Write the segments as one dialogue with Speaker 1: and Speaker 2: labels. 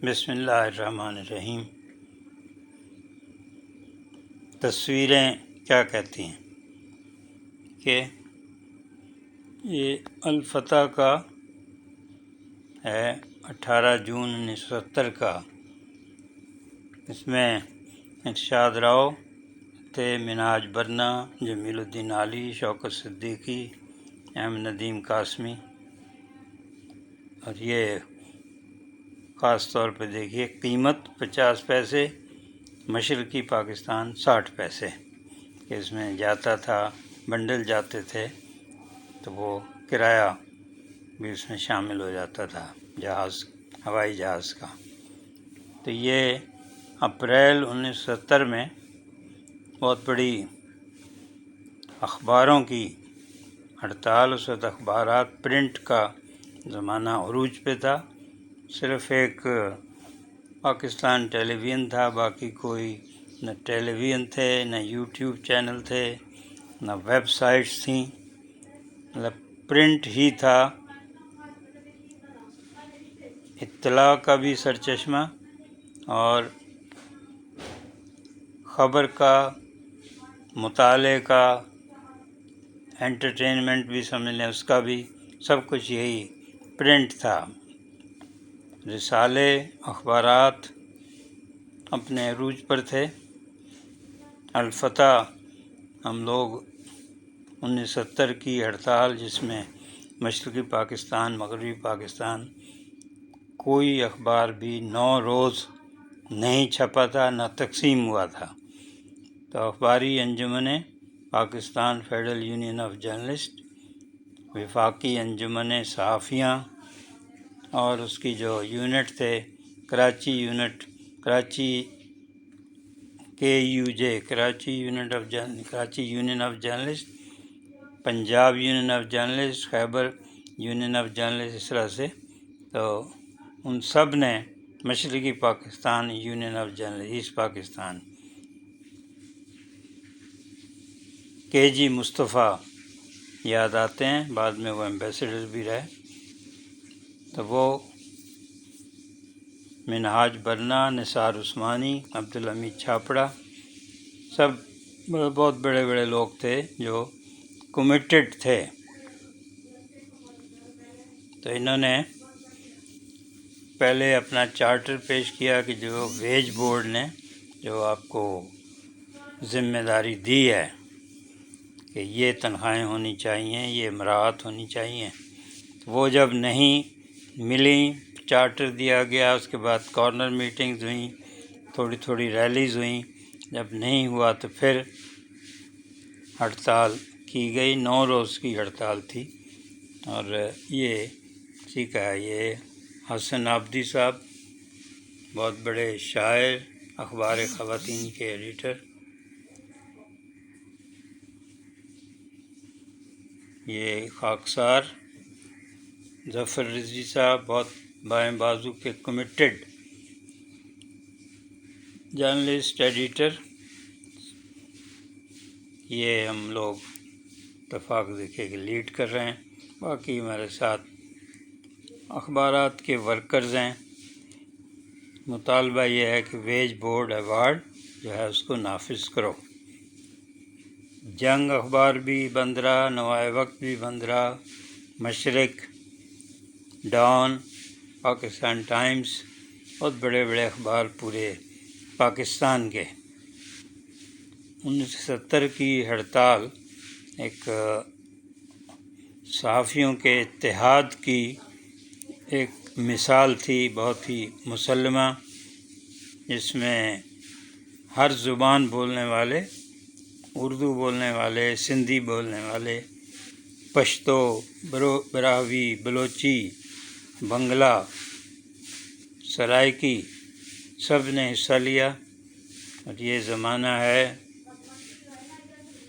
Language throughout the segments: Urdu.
Speaker 1: بسم اللہ الرحمن الرحیم۔ تصویریں کیا کہتی ہیں کہ یہ الفتح کا ہے 18 جون 1970 کا۔ اس میں ارشاد راؤ تھے، منہاج برنا، جمیل الدین علی، شوکت صدیقی، احمد ندیم قاسمی۔ اور یہ خاص طور پہ دیکھیے، قیمت 50 پیسے، مشرقی پاکستان 60 پیسے کہ اس میں جاتا تھا، بنڈل جاتے تھے تو وہ کرایہ بھی اس میں شامل ہو جاتا تھا ہوائی جہاز کا۔ تو یہ اپریل 1970 میں بہت بڑی اخباروں کی ہڑتال، اس وقت اخبارات پرنٹ کا زمانہ عروج پہ تھا، صرف ایک پاکستان ٹیلی ویژن تھا، باقی کوئی نہ ٹیلی ویژن تھے، نہ یوٹیوب چینل تھے، نہ ویب سائٹس تھیں، مطلب پرنٹ ہی تھا اطلاع کا بھی سرچشمہ اور خبر کا، مطالعے کا، انٹرٹینمنٹ بھی سمجھ لیں، اس کا بھی سب کچھ یہی پرنٹ تھا۔ رسالے، اخبارات اپنے عروج پر تھے۔ الفتح، ہم لوگ 1970 کی ہڑتال جس میں مشرقی پاکستان، مغربی پاکستان کوئی اخبار بھی 9 روز نہیں چھپا تھا، نہ تقسیم ہوا تھا۔ تو اخباری انجمنیں، Pakistan federal union of journalist, وفاقی انجمن صحافیاں اور اس کی جو یونٹ تھے، Karachi unit, Karachi KUJ، Karachi union of journalist, Punjab union of journalist, Khyber union of journalist, اس طرح سے۔ تو ان سب نے مشرقی Pakistan union of journalist, east Pakistan, KG Mustafa یاد آتے ہیں، بعد میں وہ ایمبیسڈر بھی رہے۔ تو وہ منہاج برنا، نثار عثمانی، عبدالحمید چھاپڑا، سب بہت بڑے بڑے لوگ تھے جو کمیٹڈ تھے۔ تو انہوں نے پہلے اپنا چارٹر پیش کیا کہ جو ویج بورڈ نے جو آپ کو ذمہ داری دی ہے کہ یہ تنخواہیں ہونی چاہیے، یہ مراعات ہونی چاہیے، وہ جب نہیں ملیں، چارٹر دیا گیا، اس کے بعد کارنر میٹنگز ہوئیں، تھوڑی تھوڑی ریلیز ہوئیں، جب نہیں ہوا تو پھر ہڑتال کی گئی، 9 روز کی ہڑتال تھی۔ اور یہ اسی کا ہے، یہ حسن عابدی صاحب، بہت بڑے شاعر، اخبار خواتین کے ایڈیٹر، یہ خاکسار ظفر رضوی صاحب، بہت بائیں بازو کے کمیٹڈ جرنلسٹ، ایڈیٹر۔ یہ ہم لوگ اتفاق دیکھے کہ لیڈ کر رہے ہیں، باقی ہمارے ساتھ اخبارات کے ورکرز ہیں۔ مطالبہ یہ ہے کہ ویج بورڈ ایوارڈ جو ہے اس کو نافذ کرو۔ جنگ اخبار بھی بند رہا، نوائے وقت بھی بند رہا، مشرق، ڈان، پاکستان ٹائمز، بہت بڑے بڑے اخبار پورے پاکستان کے۔ 1970 کی ہڑتال ایک صحافیوں کے اتحاد کی ایک مثال تھی، بہت ہی مسلمہ، جس میں ہر زبان بولنے والے، اردو بولنے والے، سندھی بولنے والے، پشتو، براہوی، بلوچی، بنگلہ، سرائکی، سب نے حصہ لیا۔ اور یہ زمانہ ہے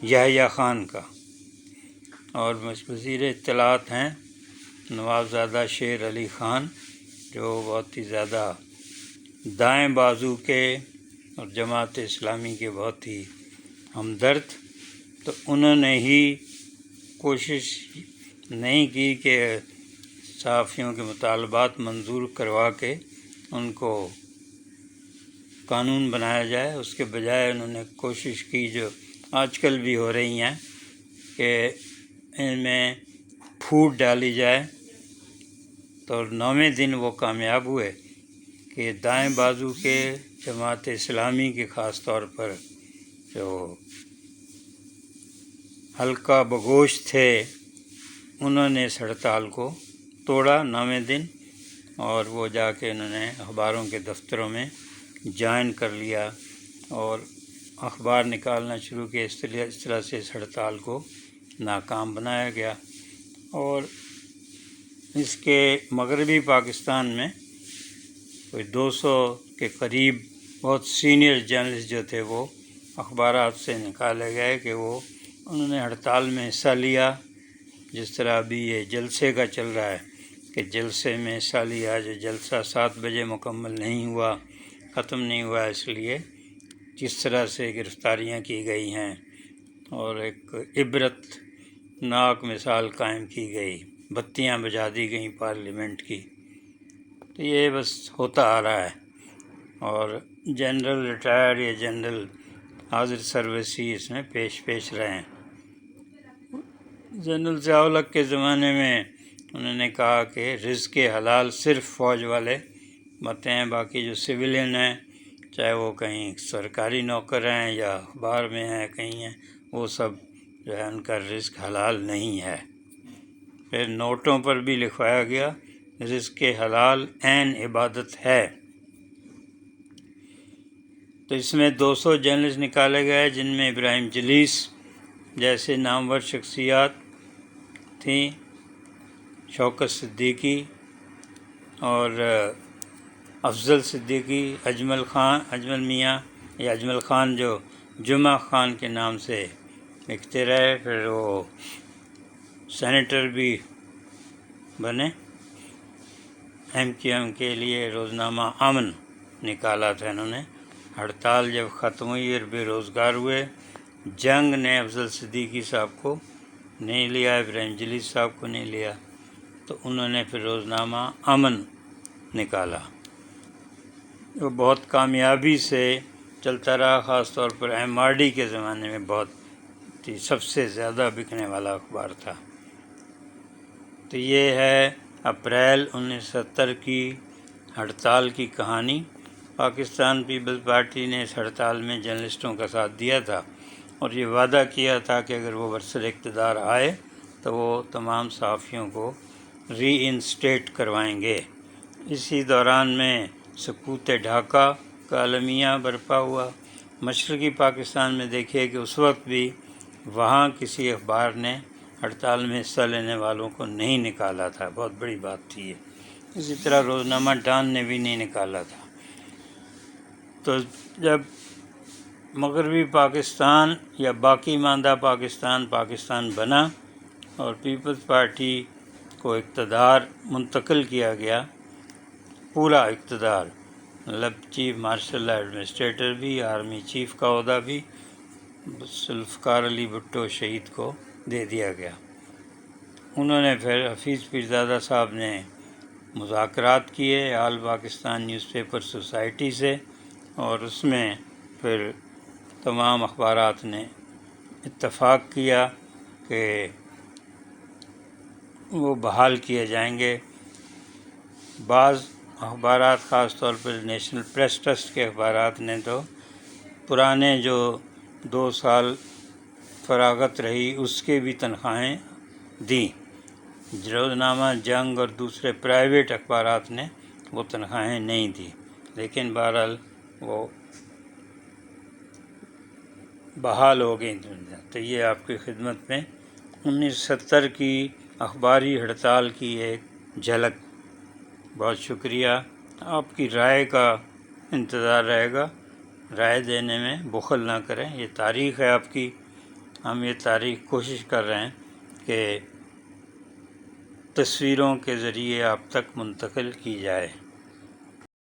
Speaker 1: یحییٰ خان کا، اور وزیر اطلاعات ہیں نوابزادہ شیر علی خان، جو بہت ہی زیادہ دائیں بازو کے اور جماعت اسلامی کے بہت ہی ہمدرد۔ تو انہوں نے ہی کوشش نہیں کی کہ صحافیوں کے مطالبات منظور کروا کے ان کو قانون بنایا جائے، اس کے بجائے انہوں نے کوشش کی جو آج کل بھی ہو رہی ہیں کہ ان میں پھوٹ ڈالی جائے، تو 9ویں دن وہ کامیاب ہوئے کہ دائیں بازو کے جماعت اسلامی کے خاص طور پر جو حلقہ بگوش تھے انہوں نے اس ہڑتال کو توڑا 9ویں دن، اور وہ جا کے انہوں نے اخباروں کے دفتروں میں جوائن کر لیا اور اخبار نکالنا شروع کیا۔ اس طرح سے اس ہڑتال کو ناکام بنایا گیا، اور اس کے مغربی پاکستان میں کوئی 200 کے قریب بہت سینئر جرنلسٹ جو تھے وہ اخبارات سے نکالے گئے کہ وہ انہوں نے ہڑتال میں حصہ لیا۔ جس طرح ابھی یہ جلسے کا چل رہا ہے کہ جلسے میں حصہ لیا، جو جلسہ 7 بجے مکمل نہیں ہوا، ختم نہیں ہوا، اس لیے جس طرح سے گرفتاریاں کی گئی ہیں اور ایک عبرت ناک مثال قائم کی گئی، بتیاں بجھا دی گئیں پارلیمنٹ کی، تو یہ بس ہوتا آ رہا ہے۔ اور جنرل ریٹائر یا جنرل حاضر سروسی اس میں پیش رہے ہیں۔ جنرل ضیاء الحق کے زمانے میں انہوں نے کہا کہ رزق حلال صرف فوج والے بنتے ہیں، باقی جو سویلین ہیں، چاہے وہ کہیں سرکاری نوکر ہیں یا اخبار میں ہیں کہیں ہیں، وہ سب جو ہے ان کا رزق حلال نہیں ہے۔ پھر نوٹوں پر بھی لکھوایا گیا رزق حلال عین عبادت ہے۔ تو اس میں 200 جرنلسٹ نکالے گئے، جن میں ابراہیم جلیس جیسے نامور شخصیات تھیں، شوکت صدیقی اور افضل صدیقی، اجمل میاں یا اجمل خان جو جمعہ خان کے نام سے لکھتے رہے، پھر وہ سینیٹر بھی بنے۔ MQM کے لیے روزنامہ امن نکالا تھا انہوں نے۔ ہڑتال جب ختم ہوئی اور بے روزگار ہوئے، جنگ نے افضل صدیقی صاحب کو نہیں لیا، ابراہیم جلیس صاحب کو نہیں لیا، تو انہوں نے پھر روزنامہ امن نکالا، وہ بہت کامیابی سے چلتا رہا، خاص طور پر MRD کے زمانے میں بہت سب سے زیادہ بکنے والا اخبار تھا۔ تو یہ ہے اپریل 1970 کی ہڑتال کی کہانی۔ پاکستان پیپلز پارٹی نے اس ہڑتال میں جرنلسٹوں کا ساتھ دیا تھا اور یہ وعدہ کیا تھا کہ اگر وہ برسر اقتدار آئے تو وہ تمام صحافیوں کو ری انسٹیٹ کروائیں گے۔ اسی دوران میں سقوط ڈھاکہ کا المیہ برپا ہوا۔ مشرقی پاکستان میں دیکھیے کہ اس وقت بھی وہاں کسی اخبار نے ہڑتال میں حصہ لینے والوں کو نہیں نکالا تھا، بہت بڑی بات تھی یہ۔ اسی طرح روزنامہ ڈان نے بھی نہیں نکالا تھا۔ تو جب مغربی پاکستان یا باقی ماندہ پاکستان بنا اور پیپلز پارٹی کو اقتدار منتقل کیا گیا، پورا اقتدار، مطلب چیف مارشل ایڈمنسٹریٹر بھی، آرمی چیف کا عہدہ بھی ذوالفقار علی بھٹو شہید کو دے دیا گیا۔ انہوں نے پھر حفیظ پیرزادہ صاحب نے مذاکرات کیے آل پاکستان نیوز پیپر سوسائٹی سے، اور اس میں پھر تمام اخبارات نے اتفاق کیا کہ وہ بحال کیے جائیں گے۔ بعض اخبارات، خاص طور پر نیشنل پریس ٹرسٹ کے اخبارات نے تو پرانے جو 2 سال فراغت رہی اس کے بھی تنخواہیں دیں۔ روزنامہ جنگ اور دوسرے پرائیویٹ اخبارات نے وہ تنخواہیں نہیں دی، لیکن بہرحال وہ بحال ہو گئی۔ تو یہ آپ کی خدمت میں 1970 کی اخباری ہڑتال کی ایک جھلک۔ بہت شکریہ، آپ کی رائے کا انتظار رہے گا، رائے دینے میں بخل نہ کریں، یہ تاریخ ہے آپ کی، ہم یہ تاریخ کوشش کر رہے ہیں کہ تصویروں کے ذریعے آپ تک منتقل کی جائے۔